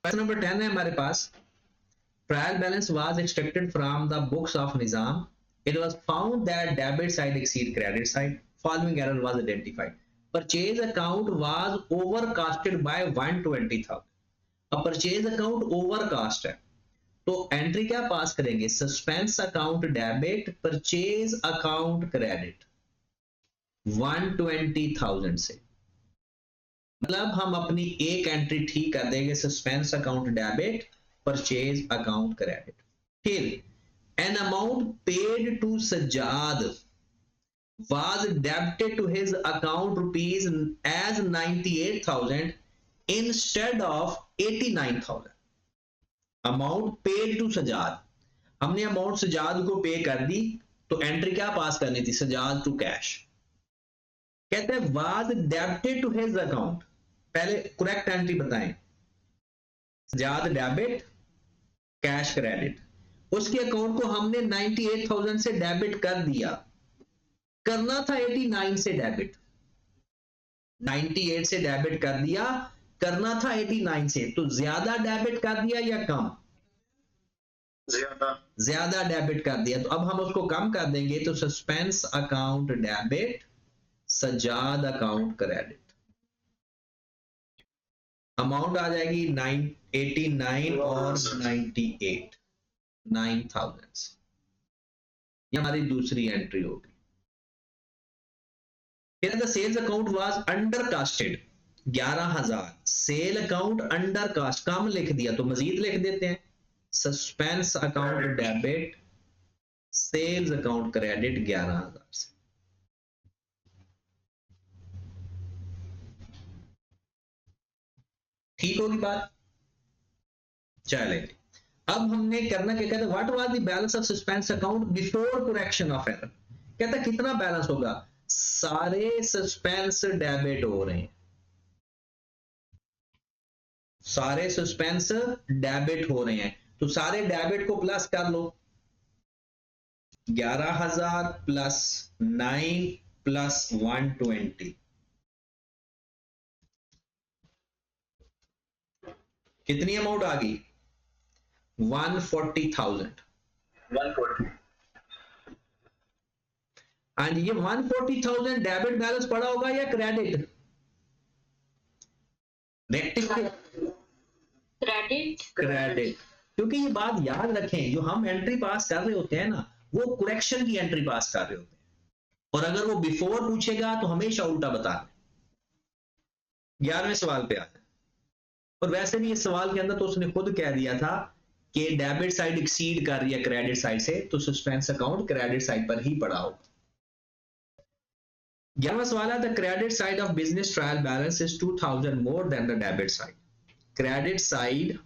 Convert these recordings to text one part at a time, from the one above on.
Question number 10 है हमारे पास, trial balance was extracted from the books of Nizam, it was found that debit side exceed credit side, following error was identified, purchase account was overcasted by 120,000। अब purchase account overcast है तो entry क्या पास करेंगे, suspense account debit, purchase account credit 120,000 से। मतलब हम अपनी एक एंट्री ठीक कर देंगे, suspense account debit, purchase account credit. फिर an amount paid to Sajjad was debited to his account rupees as 98,000 instead of 89,000। Amount paid to Sajad, हमने अमाउंट सजाद को पे कर दी तो एंट्री क्या पास करनी थी, सजाद टू कैश। कहते हैं was debited to his account, पहले करेक्ट एंट्री बताएं, सजाद डेबिट, कैश क्रेडिट, उसके अकाउंट को हमने 98,000 से डेबिट कर दिया, करना था 89 से डेबिट, 98 से डेबिट कर दिया, करना था 89 से, तो ज्यादा डेबिट कर दिया या कम, ज्यादा डेबिट कर दिया, तो अब हम उसको कम कर देंगे, तो suspense account debit, Sajjad account credit, amount आ जाएगी 89 और 98, 9,000। ये हमारी दूसरी एंट्री होगी। The sales account was undercasted 11,000, sale account undercast, कम लिख दिया तो मजीद लिख देते हैं, suspense account debit, sales account credit 11,000 से। ठीक होगी बात, चलेंगे। अब हमने करना क्या, कहते what was the balance of suspense account before correction of error. कहता कितना बैलेंस होगा, सारे सस्पेंस डेबिट हो रहे हैं, सारे सस्पेंस डेबिट हो रहे हैं, तो सारे डेबिट को प्लस कर लो, 11,000 प्लस 9 प्लस 120, कितनी अमाउंट आ गई, 140,000। 140। एंड ये 140,000 डेबिट बैलेंस पड़ा होगा या क्रेडिट, क्रेडिट, क्रेडिट, क्योंकि ये बात याद रखें, जो हम एंट्री पास कर रहे होते हैं ना, वो करेक्शन की एंट्री पास कर रहे होते हैं, और अगर वो बिफोर पूछेगा तो हमेशा उल्टा बता दें। 11वें सवाल पे आते हैं, और वैसे भी इस सवाल के अंदर तो उसने खुद कह दिया था कि डेबिट साइड एक्सीड कर रही है क्रेडिट साइड से, तो सस्पेंस अकाउंट क्रेडिट साइड पर ही पड़ा होगा। 11वां सवाल है, the credit side of business trial balance is 2,000 more than the debit side. Credit side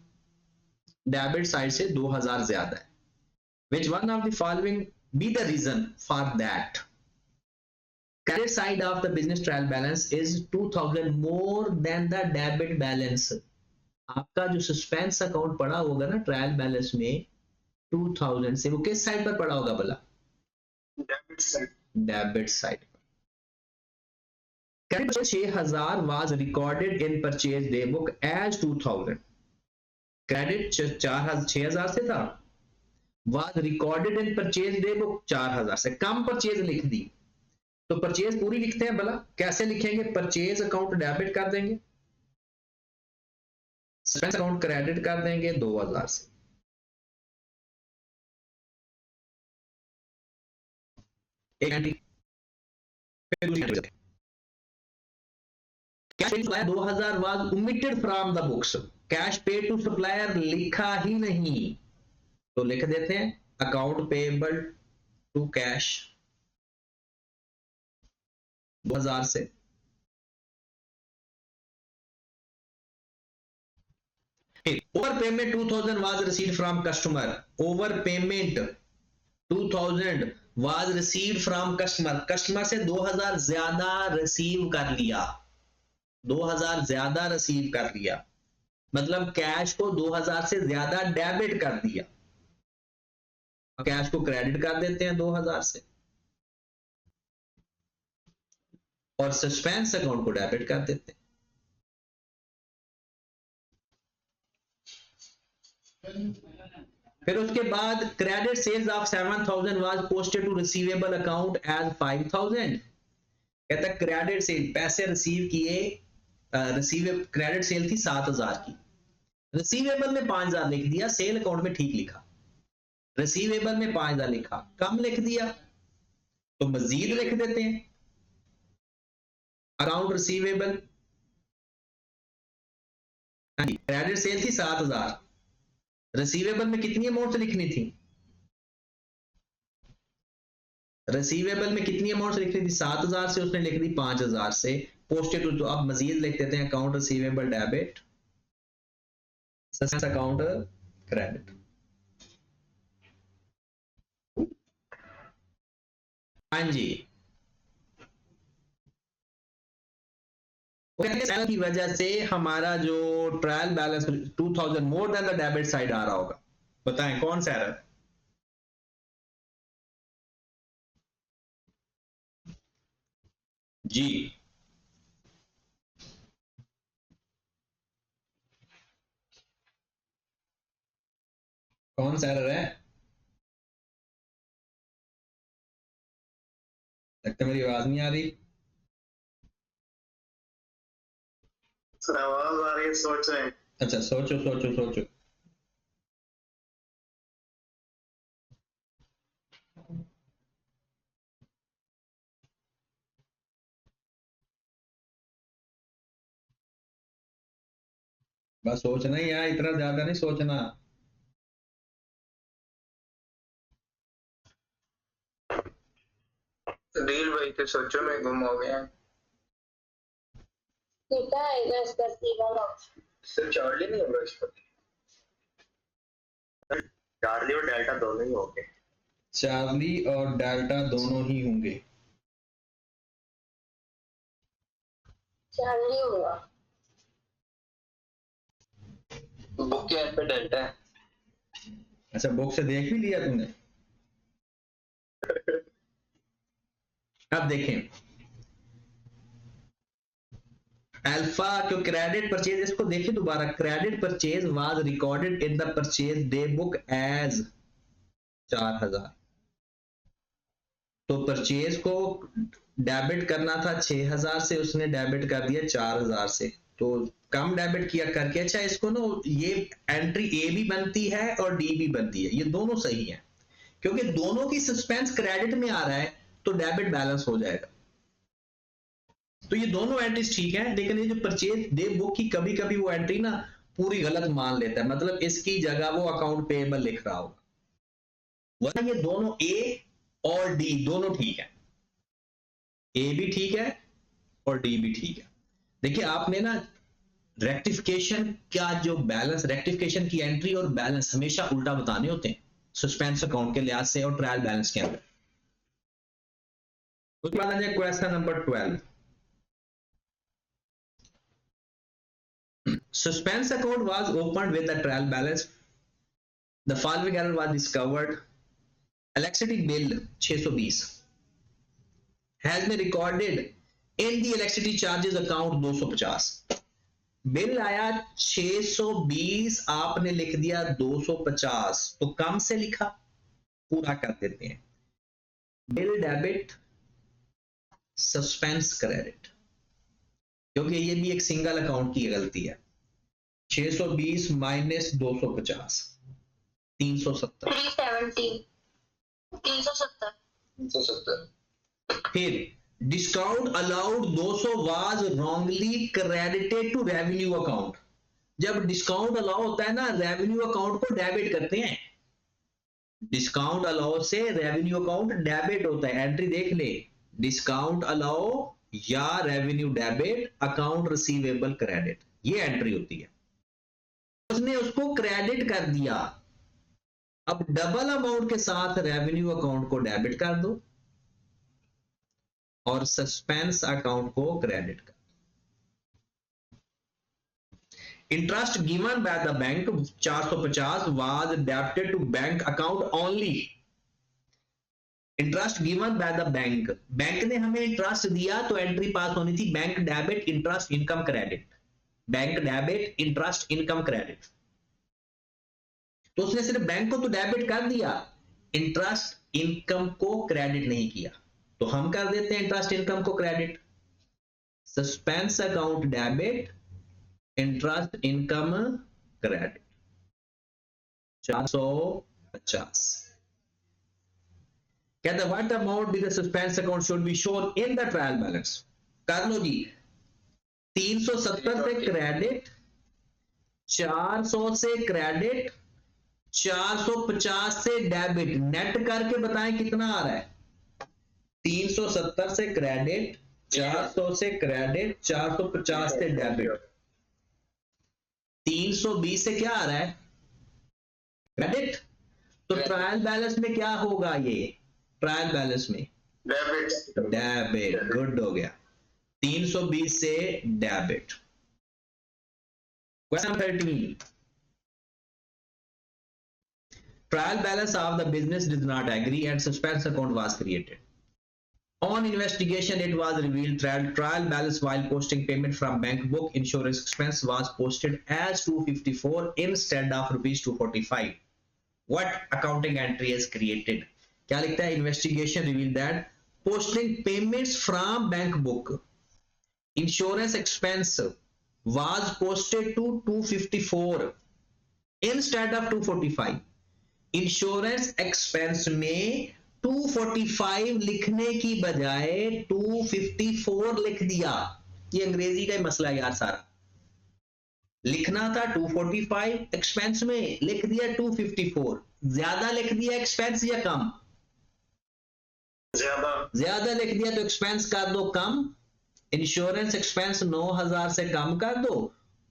debit side से 2,000 ज्यादा है, which one of the following be the reason for that? Credit side of the business trial balance is 2,000 more than the debit balance। आपका जो suspense account पड़ा होगा ना trial balance में 2,000 से, वो किस साइड पर पड़ा होगा भला, debit side, debit side. Credit 6,000 was recorded in purchase day book as 2,000। Credit 6,000 से था, was recorded in purchase day book 4,000 से, कम परचेज लिख दी, तो परचेज पूरी लिखते हैं भला, कैसे लिखेंगे, परचेज अकाउंट डेबिट कर देंगे, सस्पेंस अकाउंट क्रेडिट कर देंगे 2,000 से। एक एंट्री, फिर दूसरी entry, cash paid to supplier 2,000 was omitted from the books, cash paid to supplier लिखा ही नहीं, तो लिख देते हैं अकाउंट पेएबल टू कैश 2,000 से। Over payment 2,000 was received from customer, over payment 2,000 was received from customer, customer से 2,000 ज्यादा रिसीव कर लिया, 2,000 ज्यादा रिसीव कर लिया, मतलब कैश को 2,000 से ज्यादा डेबिट कर दिया, कैश को क्रेडिट कर देते हैं 2,000 से, और सस्पेंस अकाउंट को डेबिट कर देते हैं। फिर उसके बाद credit sales of 7,000 was posted to receivable account as 5,000। कहता है क्रेडिट सेल पैसे रिसीव किए, रिसीव क्रेडिट सेल थी 7,000 की, रिसीवेबल में 5,000 लिख दिया, सेल अकाउंट में ठीक लिखा, रिसीवेबल में 5,000 लिखा, कम लिख दिया तो मजीद लिख देते हैं अकाउंट रिसीवेबल। क्रेडिट सेल थी 7,000, रिसीवेबल में कितनी अमाउंट लिखनी थी, रिसीवेबल में कितनी अमाउंट लिखनी थी 7,000 से, उसने लिख दी 5,000 से, पोस्टेड तो अब मजीद लिख देते हैं account receivable debit, account credit. हाँ जी, की वजह से हमारा जो trial balance 2,000 more than the debit side आ रहा होगा, बताएं कौन सा एरर। जी कौन सा एरर है, लगता मेरी आवाज नहीं आ रही। सर आवाज आ रही है, सोच रहे हैं। अच्छा सोचो सोचो सोचो। बस सोचना ही है, इतना ज्यादा नहीं सोचना। रील भाई के सोचो में गुम हो गया। कितना आएगा इसका सीधा ऑप्शन? सिर्फ चार्ली नहीं होगा इस पर, चार्ली और डेल्टा दोनों ही होंगे। चार्ली और डेल्टा दोनों ही होंगे। चार्ली होगा। बुक के एंड पे डेल्टा है। अच्छा बुक से देख भी लिया तूने। अब देखें अल्फा क्यों क्रेडिट परचेज, इसको देखिए दोबारा, credit purchase was recorded in the purchase day book as 4,000, तो परचेज को डेबिट करना था 6,000 से, उसने डेबिट कर दिया 4,000 से, तो कम डेबिट किया करके। अच्छा इसको ना ये एंट्री ए भी बनती है और डी भी बनती है, ये दोनों सही है क्योंकि दोनों की सस्पेंस क्रेडिट में आ रहा है तो डेबिट बैलेंस हो जाएगा, तो ये दोनों एंट्रीज ठीक है। लेकिन ये जो परचेज डे बुक की कभी कभी वो एंट्री ना पूरी गलत मान लेता है, मतलब इसकी जगह वो अकाउंट पेएबल लिख रहा होगा, वरना ये दोनों ए और डी दोनों ठीक है, ए भी ठीक है और डी भी ठीक है। देखिए आपने ना रेक्टिफिकेशन का जो बैलेंस, रेक्टिफिकेशन की एंट्री और बैलेंस हमेशा उल्टा बताने होते हैं सस्पेंस अकाउंट के लिहाज से और ट्रायल बैलेंस के अंदर। उसके बाद आ जाए question number 12। Suspense account was opened with the trial balance. The following error was discovered. Electricity bill 620 has been recorded in the electricity charges account 250. Bill आया 620, आपने लिख दिया 250, तो कम से लिखा, पूरा कर देते हैं। बिल डेबिट सस्पेंस क्रेडिट, क्योंकि ये भी एक सिंगल अकाउंट की गलती है। 620 माइनस 250 370 370 फिर discount allowed 200 was wrongly credited to revenue account. जब डिस्काउंट अलाउ होता है ना, रेवेन्यू अकाउंट को डेबिट करते हैं, डिस्काउंट अलाउ से रेवेन्यू अकाउंट डेबिट होता है, एंट्री देख ले, डिस्काउंट अलाउ या revenue debit account receivable credit, ये एंट्री होती है। उसने उसको क्रेडिट कर दिया, अब डबल अमाउंट के साथ रेवेन्यू अकाउंट को डेबिट कर दो और सस्पेंस अकाउंट को क्रेडिट कर। Interest given by the bank 450 was debited to bank account only. Interest given by the bank, bank ने हमें इंटरेस्ट दिया तो एंट्री पास होनी थी bank debit interest income credit, bank debit interest income credit. तो उसने सिर्फ बैंक को तो डेबिट कर दिया, इंटरेस्ट इनकम को क्रेडिट नहीं किया। तो हम कर देते हैं इंटरेस्ट इनकम को credit, suspense account debit, interest income credit 450। कहता है what amount with the suspense account should be shown in the trial balance. कर लो जी, 370 से क्रेडिट, 400 से क्रेडिट, 450 से डेबिट, नेट करके बताएं कितना आ रहा है। 370 से क्रेडिट, 400 से क्रेडिट, 450 से डेबिट, 320 से क्या आ रहा है क्रेडिट। तो ट्रायल बैलेंस में क्या होगा, ये ट्रायल बैलेंस में डेबिट, गुड हो गया, 320 से debit. Question 13, trial balance of the business did not agree and suspense account was created. On investigation, it was revealed that trial balance while posting payment from bank book insurance expense was posted as 254 instead of rupees 245. What accounting entry is created? क्या लिखता है, investigation revealed that posting payments from bank book insurance expense was posted to 254 instead of 245. Insurance expense में 245 लिखने की बजाय 254 लिख दिया। ये अंग्रेजी का ही मसला है यार सारा, लिखना था 245 एक्सपेंस में, लिख दिया 254। ज्यादा लिख दिया एक्सपेंस या कम? ज्यादा लिख दिया तो एक्सपेंस कर दो कम, इंश्योरेंस एक्सपेंस 9000 से कम कर दो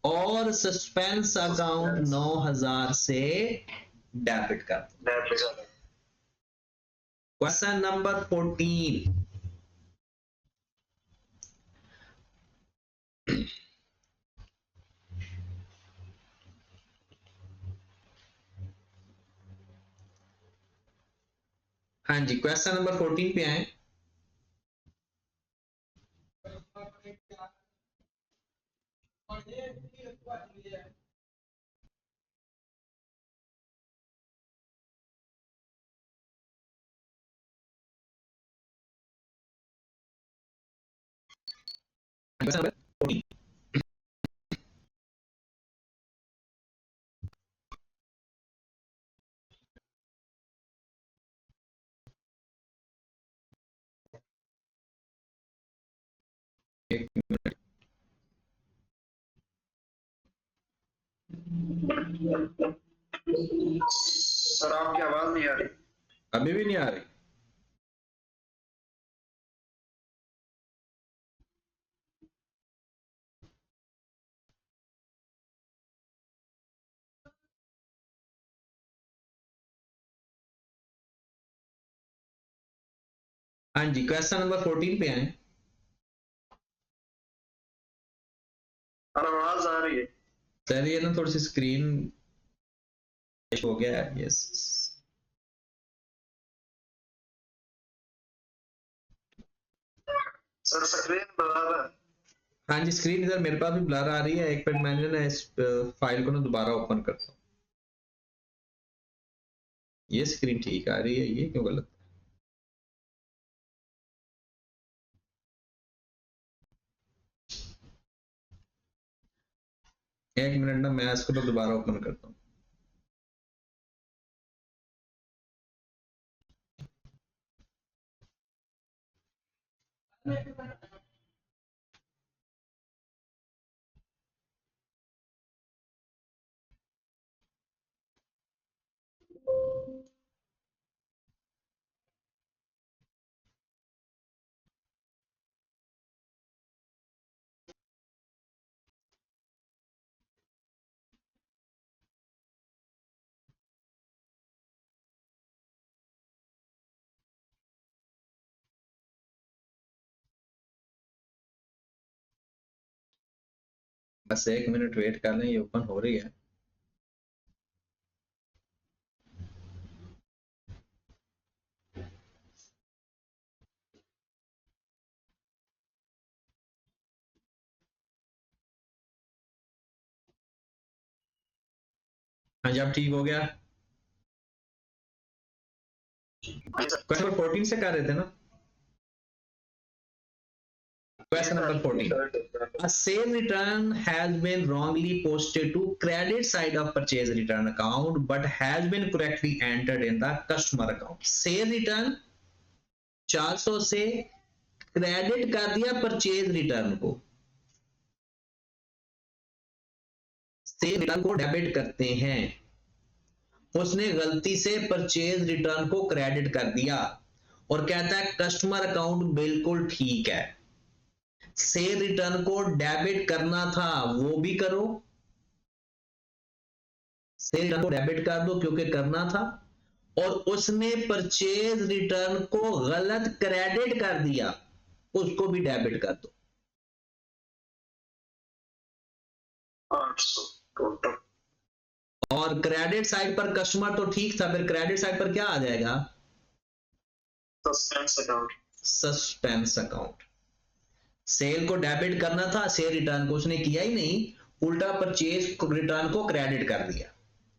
और सस्पेंस अकाउंट 9000 से डेबिट कर दो। क्वेश्चन नंबर 14, हाँ जी क्वेश्चन नंबर 14 पे आए। क्वेश्चन नंबर 14, एक मिनट, सर आपकी आवाज नहीं आ रही। अभी भी नहीं आ रही? हाँ जी क्वेश्चन नंबर 14 पे आए। आवाज आ रही है सर ये ना थोड़ी सी स्क्रीन हो गया है, यस। सर, स्क्रीन ब्लर है। हाँ जी स्क्रीन इधर मेरे पास भी ब्लर आ रही है, एक मिनट मैंने ना इस फाइल को ना दोबारा ओपन करता हूँ। ये स्क्रीन ठीक आ रही है, ये क्यों गलत? एक मिनट ना मैं इसको तो दोबारा ओपन करता हूँ। बस एक मिनट वेट कर लें, ये ओपन हो रही है। हाँ जी अब ठीक हो गया। क्वेश्चन नंबर 14 से कर रहे थे ना। Question number 14, a sale return has been wrongly posted to credit side of purchase return account but has been correctly entered in the customer account. sale return 400 से क्रेडिट कर दिया परचेज रिटर्न को, cell return को debit करते हैं, उसने गलती से परचेज रिटर्न को क्रेडिट कर दिया और कहता है कस्टमर अकाउंट बिल्कुल ठीक है। सेल रिटर्न को डेबिट करना था वो भी करो, सेल रिटर्न को डेबिट कर दो क्योंकि करना था, और उसने परचेज रिटर्न को गलत क्रेडिट कर दिया उसको भी डेबिट कर दो। 800 टोटल। और क्रेडिट साइड पर कस्टमर तो ठीक था, फिर क्रेडिट साइड पर क्या आ जाएगा? Suspense account. Suspense account. Sale को डेबिट करना था, सेल रिटर्न को उसने किया ही नहीं, उल्टा परचेज रिटर्न को क्रेडिट कर दिया,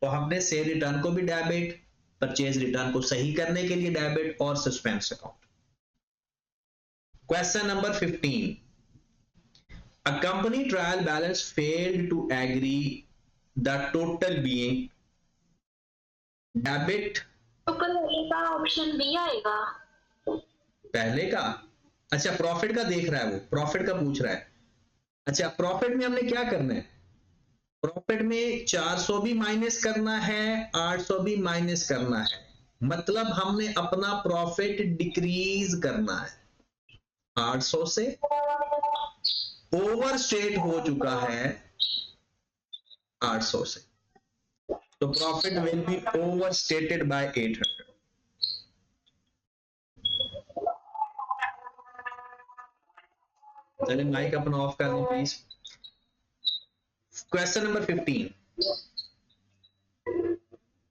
तो हमने सेल रिटर्न को भी डेबिट, परचेज रिटर्न को सही करने के लिए डेबिट और suspense account. Question number 15, a company trial balance failed to agree the total being debit। तो पहले का ऑप्शन बी आएगा। पहले का, अच्छा प्रॉफिट का देख रहा है वो, प्रॉफिट का पूछ रहा है। अच्छा प्रॉफिट में हमने क्या करना है? प्रॉफिट में 400 भी माइनस करना है, 800 भी माइनस करना है, मतलब हमने अपना प्रॉफिट डिक्रीज करना है। 800 से ओवर स्टेट हो चुका है 800 से, तो profit will be over stated by 800। चलिए माइक अपना ऑफ कर दो प्लीज। क्वेश्चन नंबर 15,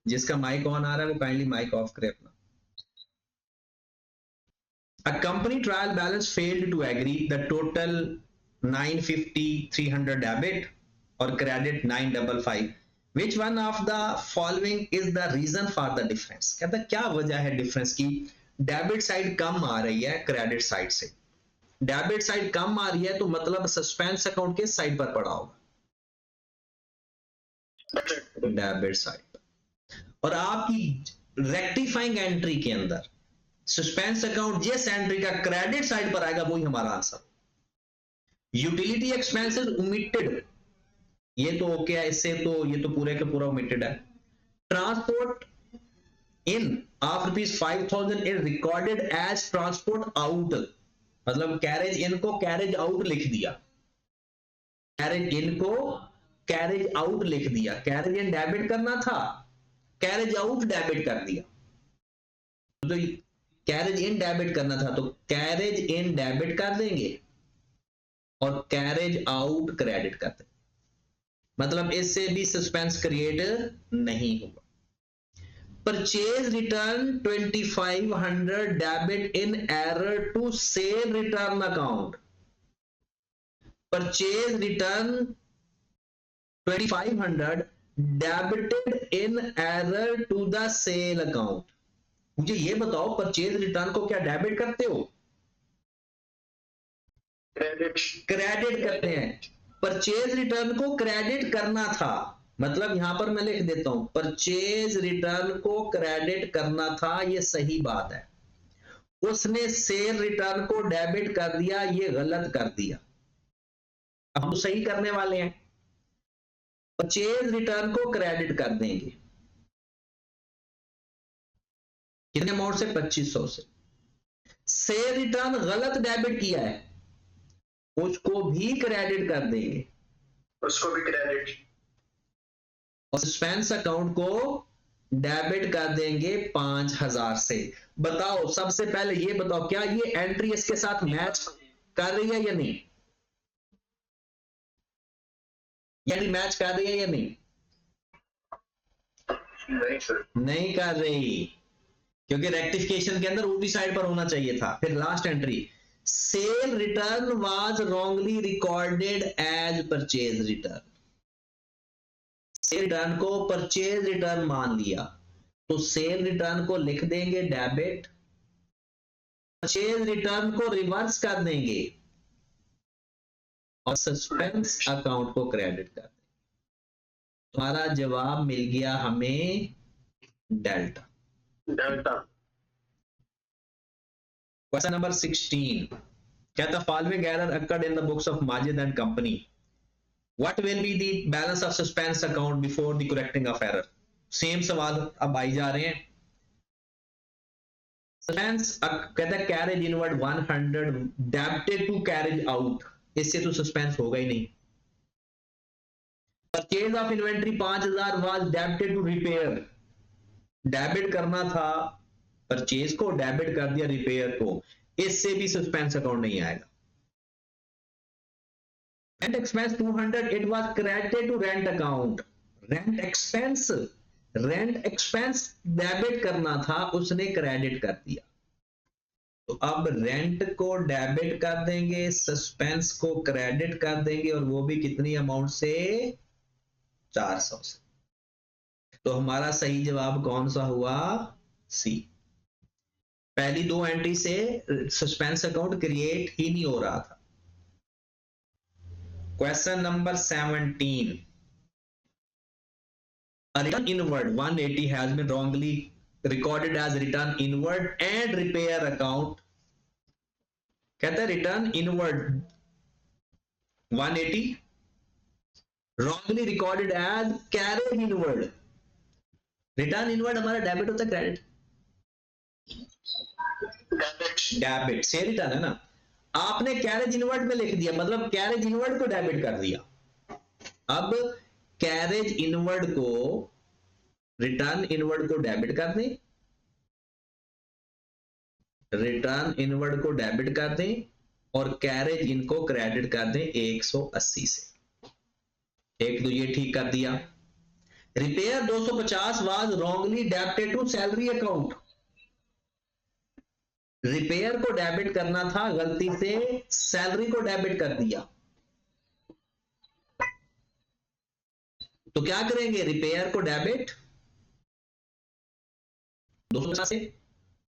जिसका माइक ऑन आ रहा है वो काइंडली माइक ऑफ करे अपना। A company trial balance failed to agree the total 950 300 debit or credit 955, which one of the following is the reason for the difference। कहता है क्या वजह है डिफरेंस की? डेबिट साइड कम आ रही है क्रेडिट साइड से, डेबिट साइड कम आ रही है तो मतलब सस्पेंस अकाउंट किस साइड पर पड़ा होगा? Debit side. और आपकी रेक्टिफाइंग एंट्री के अंदर सस्पेंस अकाउंट जिस एंट्री का क्रेडिट साइड पर आएगा वही हमारा आंसर। यूटिलिटी एक्सपेंसेस ओमिटेड, ये तो ओके है, इससे तो ये तो पूरे के पूरा ओमिटेड है। Transport in of ₹5,000 is recorded as transport out, मतलब कैरेज इन को कैरेज आउट लिख दिया, कैरेज इन को कैरेज आउट लिख दिया। कैरेज इन डेबिट करना था, कैरेज आउट डेबिट कर दिया, तो कैरेज इन डेबिट करना था तो कैरेज इन डेबिट कर देंगे और कैरेज आउट क्रेडिट कर देंगे, मतलब इससे भी सस्पेंस क्रिएट नहीं होगा। Purchase return 2500 debit in error to sale return account. Purchase return 2500 debited in error to the sale account. मुझे ये बताओ परचेज रिटर्न को क्या डेबिट करते हो? क्रेडिट करते हैं। परचेज रिटर्न को क्रेडिट करना था, मतलब यहां पर मैं लिख देता हूं परचेज रिटर्न को क्रेडिट करना था, ये सही बात है। उसने सेल रिटर्न को डेबिट कर दिया, ये गलत कर दिया। अब हम सही करने वाले हैं, परचेज रिटर्न को क्रेडिट कर देंगे। कितने अमाउंट से? 2500 से। सेल रिटर्न गलत डेबिट किया है, उसको भी क्रेडिट कर देंगे, उसको भी क्रेडिट। और सस्पेंस अकाउंट को डेबिट कर देंगे 5000 से। बताओ सबसे पहले ये बताओ क्या ये एंट्री इसके साथ मैच कर रही है या नहीं? यानी मैच कर रही है या नहीं? नहीं सर, नहीं कर रही, क्योंकि रेक्टिफिकेशन के अंदर ऊपरी साइड पर होना चाहिए था। फिर last entry, sale return was wrongly recorded as purchase return. Sale return को परचेज रिटर्न मान लिया, तो सेल रिटर्न को लिख देंगे डेबिट, परचेज रिटर्न को रिवर्स कर देंगे और सस्पेंस अकाउंट को क्रेडिट कर देंगे। तुम्हारा जवाब मिल गया हमें डेल्टा। डेल्टा। क्वेश्चन नंबर 16 कहता following error occurred in the books of Majid and company, what will be the balance of suspense account before the correcting of error. Same सवाल अब आई जा रहे हैं। सस्पेंस कहता है carriage inward 100 debited to carriage out, इससे तो सस्पेंस होगा ही नहीं। Purchase of inventory 5000 was debited to repair, debit करना था परचेज को, डेबिट कर दिया रिपेयर को, इससे भी सस्पेंस अकाउंट नहीं आएगा। Rent expense 200 it was credited to rent account, rent expense debit करना था, उसने क्रेडिट कर दिया। तो अब रेंट को डेबिट कर देंगे, सस्पेंस को क्रेडिट कर देंगे, और वो भी कितनी अमाउंट से, 400 से। तो हमारा सही जवाब कौन सा हुआ, सी। पहली दो एंट्री से सस्पेंस अकाउंट क्रिएट ही नहीं हो रहा था। Question number 17 A return inward 180 has been wrongly recorded as return inward and repair account। कहता है return inward 180 wrongly recorded as carriage inward। Return inward हमारा डेबिट होता है क्रेडिट, डेबिट से रिटर्न है ना, आपने कैरेज इनवर्ड में लिख दिया, मतलब कैरेज इनवर्ड को डेबिट कर दिया। अब कैरेज इनवर्ड को, रिटर्न इनवर्ड को डेबिट कर दें, रिटर्न इनवर्ड को डेबिट कर दें, और कैरेज इनको क्रेडिट कर दें 180 से। एक तो ये ठीक कर दिया। Repair 250 was wrongly debited to salary account, repair को डेबिट करना था, गलती से सैलरी को डेबिट कर दिया। तो क्या करेंगे, रिपेयर को डेबिट 250 से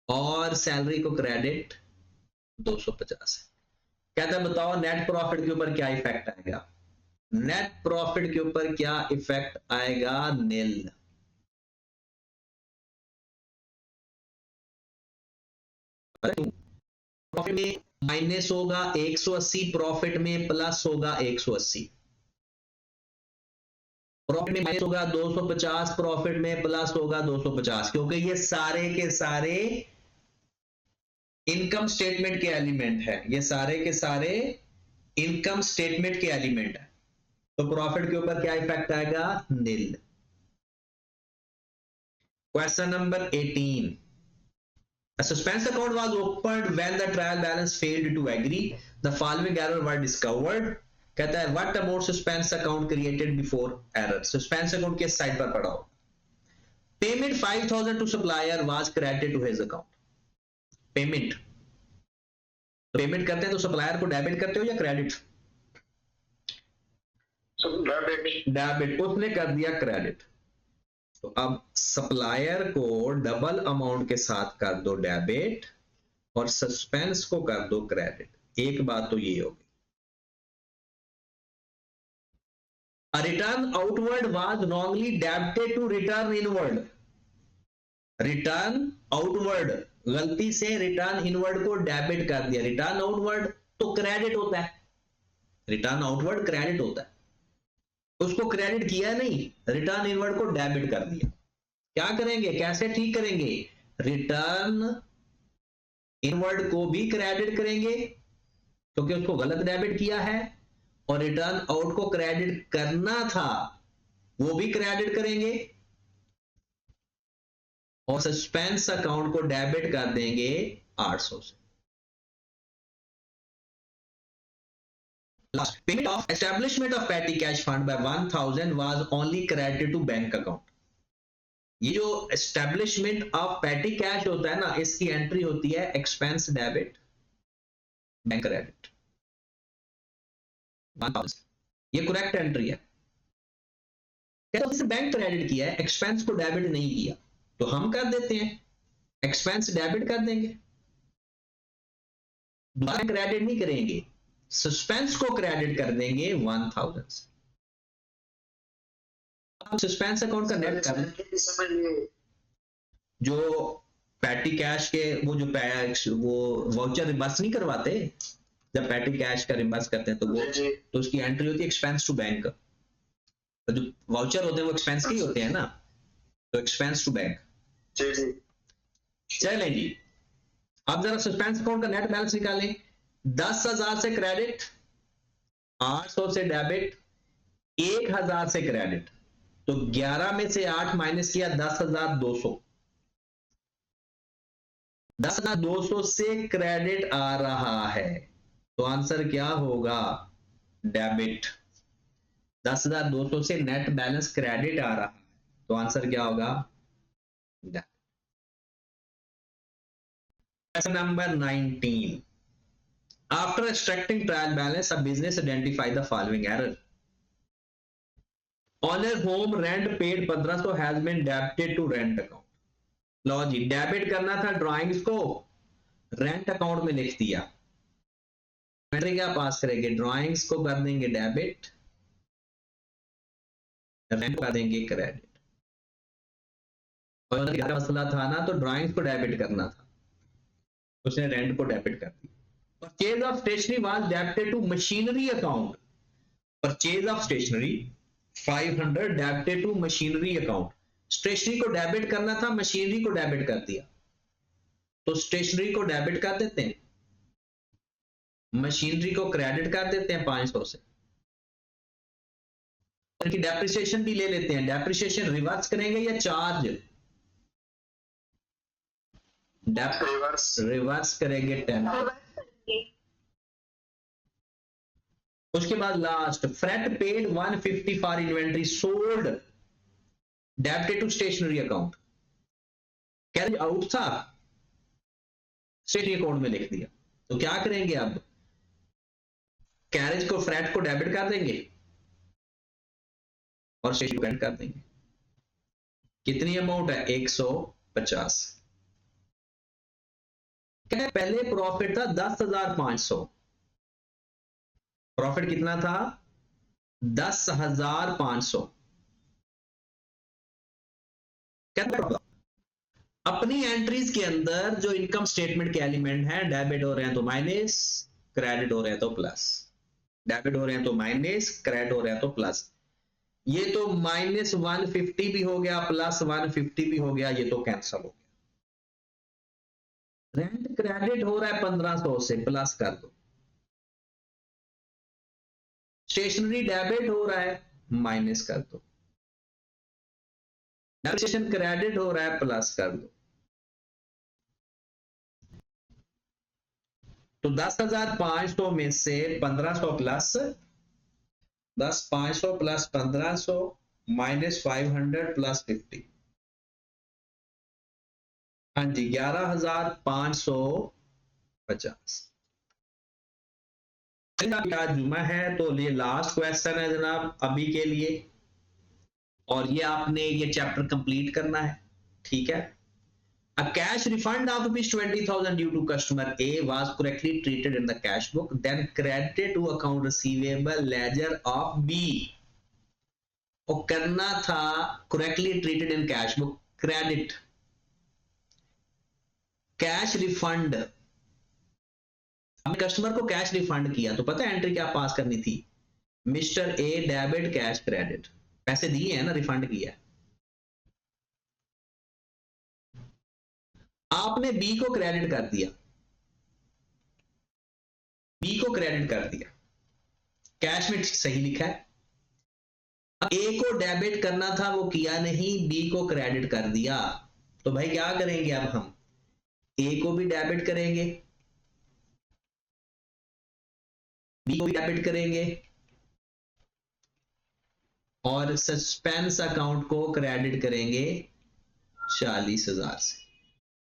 और सैलरी को क्रेडिट 250 से। कहता है बताओ नेट प्रॉफिट के ऊपर क्या इफेक्ट आएगा। नेट प्रॉफिट के ऊपर क्या इफेक्ट आएगा, नील। प्रॉफिट में माइनस होगा 180, प्रॉफिट में प्लस होगा 180। प्रॉफिट में माइनस होगा 250, प्रॉफिट में प्लस होगा 250, क्योंकि ये सारे के सारे इनकम स्टेटमेंट के एलिमेंट है, ये सारे के सारे इनकम स्टेटमेंट के एलिमेंट है। तो प्रॉफिट के ऊपर क्या इफेक्ट आएगा, nil. Question number 18 A suspense account was opened when the trial balance failed to agree. The following error were discovered. कहता है what amount suspense account created before error। suspense account किस side पर पड़ा हो। Payment 5000 to supplier was credited to his account। Payment करते हैं तो supplier को डेबिट करते हो या क्रेडिट, डेबिट, उसने कर दिया क्रेडिट। तो अब सप्लायर को डबल अमाउंट के साथ कर दो डेबिट और सस्पेंस को कर दो क्रेडिट। एक बात तो ये होगी। A return outward was wrongly debited to return inward। Return outward, गलती से रिटर्न इनवर्ड को डेबिट कर दिया। रिटर्न आउटवर्ड तो क्रेडिट होता है, रिटर्न आउटवर्ड क्रेडिट होता है, उसको क्रेडिट किया नहीं, रिटर्न इनवर्ड को डेबिट कर दिया। क्या करेंगे, कैसे ठीक करेंगे, रिटर्न इनवर्ड को भी क्रेडिट करेंगे क्योंकि उसको गलत डेबिट किया है, और रिटर्न आउट को क्रेडिट करना था वो भी क्रेडिट करेंगे, और सस्पेंस अकाउंट को डेबिट कर देंगे 800 से। Last payment of establishment of petty cash fund by 1000 was only credited to bank account। ये जो एस्टेब्लिशमेंट ऑफ पैटी कैश होता है ना, इसकी एंट्री होती है एक्सपेंस डेबिट बैंक क्रेडिट 1000। ये करेक्ट एंट्री है। बैंक क्रेडिट किया है, एक्सपेंस को डेबिट नहीं किया। तो हम कर देते हैं, एक्सपेंस डेबिट कर देंगे, क्रेडिट नहीं करेंगे, सस्पेंस को क्रेडिट कर देंगे 1000 से। हम सस्पेंस अकाउंट का नेट कर दें, समझ लिए। जो पैटी कैश के वो वाउचर रिवर्स नहीं करवाते, जब पैटी कैश का रिवर्स करते हैं तो उसकी एंट्री होती है एक्सपेंस टू बैंक। तो जो वाउचर होते हैं वो एक्सपेंस के ही होते हैं ना, तो एक्सपेंस टू बैंक। जी जी। चलें जी, अब जरा सस्पेंस अकाउंट का नेट बैलेंस निकालें। 10,000 से क्रेडिट, 800 से डेबिट, 1,000 से क्रेडिट, तो 11 में से 8 माइनस किया 10,200। 10,200 से क्रेडिट आ रहा है, तो आंसर क्या होगा? डेबिट। 10,200 से नेट बैलेंस क्रेडिट आ रहा है, तो आंसर क्या होगा? Debit. Number 19, after extracting trial balance, a business identify the following error. On a home rent paid 1500 has been debited to rent account. लो जी, डेबिट करना था ड्राइंग्स को, रेंट अकाउंट में लिख दिया। एंट्री क्या पास करेंगे? ड्राइंग्स को कर देंगे डेबिट, रेंट को कर देंगे क्रेडिट। और मसला था ना, तो ड्राइंग्स को डेबिट करना था, उसने रेंट को डेबिट कर दिया। Purchase of stationery was debited to machinery account. Purchase of stationery 500 debited to machinery account. Stationery को डेबिट करना था, मशीनरी को डेबिट कर दिया, तो स्टेशनरी को डेबिट कर देते हैं, मशीनरी को क्रेडिट कर देते हैं 500 से। इनकी डेप्रिसिएशन भी ले लेते हैं। डेप्रिसिएशन रिवर्स करेंगे या चार्ज? रिवर्स करेंगे 10। उसके बाद last, freight paid 150 for inventory sold debited to stationery account. Carriage out था, स्टेशनरी अकाउंट में लिख दिया, तो क्या करेंगे? अब कैरेज को, फ्रेट को डेबिट कर देंगे और स्टेशनरी क्रेडिट कर देंगे। कितनी अमाउंट है? 150। क्या पहले प्रॉफिट था 10,500, प्रॉफिट कितना था? 10,500। अपनी एंट्रीज के अंदर जो इनकम स्टेटमेंट के एलिमेंट हैं, डेबिट हो रहे हैं तो माइनस, क्रेडिट हो रहे हैं तो प्लस, डेबिट हो रहे हैं तो माइनस, क्रेडिट हो रहे हैं तो प्लस। ये तो -150 भी हो गया, +150 भी हो गया, ये तो कैंसल हो गया। रेंट क्रेडिट हो रहा है 1500 से, प्लस कर दो। स्टेशनरी डेबिट हो रहा है, माइनस कर दो। डेप्रिसिएशन क्रेडिट हो रहा है, प्लस कर दो। तो 10,500 में से 1500 प्लस 10,500 प्लस 1500 -500 प्लस 50, हाँ जी 11,550। आज जुमा है, तो ये लास्ट क्वेश्चन है जनाब अभी के लिए, और ये आपने ये चैप्टर कंप्लीट करना है, ठीक है। A cash refund of ₹20,000 due to customer A was correctly treated in the cash book, then credited to account receivable ledger of B. और करना था correctly treated in cash book, credit, cash refund. हमने customer को cash refund किया, तो पता है entry क्या पास करनी थी? Mister A debit cash credit, पैसे दिए हैं ना, रिफंड किया। आपने बी को क्रेडिट कर दिया, बी को क्रेडिट कर दिया, कैश में सही लिखा है। ए को डेबिट करना था, वो किया नहीं, बी को क्रेडिट कर दिया, तो भाई क्या करेंगे? अब हम ए को भी डेबिट करेंगे, बी को भी डेबिट करेंगे, और सस्पेंस अकाउंट को क्रेडिट करेंगे 40,000 से।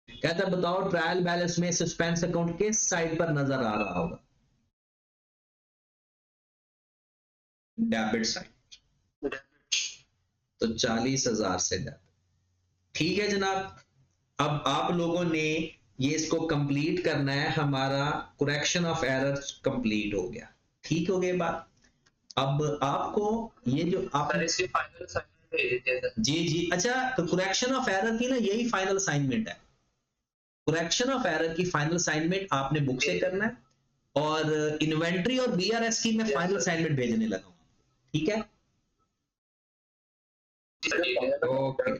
कहता बताओ ट्रायल बैलेंस में सस्पेंस अकाउंट किस साइड पर नजर आ रहा होगा? डेबिट साइड, तो 40,000 से डेबिट। ठीक है जनाब, अब आप लोगों ने ये इसको कंप्लीट करना है, हमारा करेक्शन ऑफ एरर्स कंप्लीट हो गया। ठीक हो गई बात। अब आपको ये जो आप इसकी फाइनल असाइनमेंट भेज दीजिएगा। जी अच्छा, तो करेक्शन ऑफ एरर की ना यही फाइनल असाइनमेंट है। करेक्शन ऑफ एरर की फाइनल असाइनमेंट आपने बुक से करना है, और इन्वेंट्री और बीआरएस की मैं फाइनल असाइनमेंट भेजने लगा हूँ। ठीक है, ओके।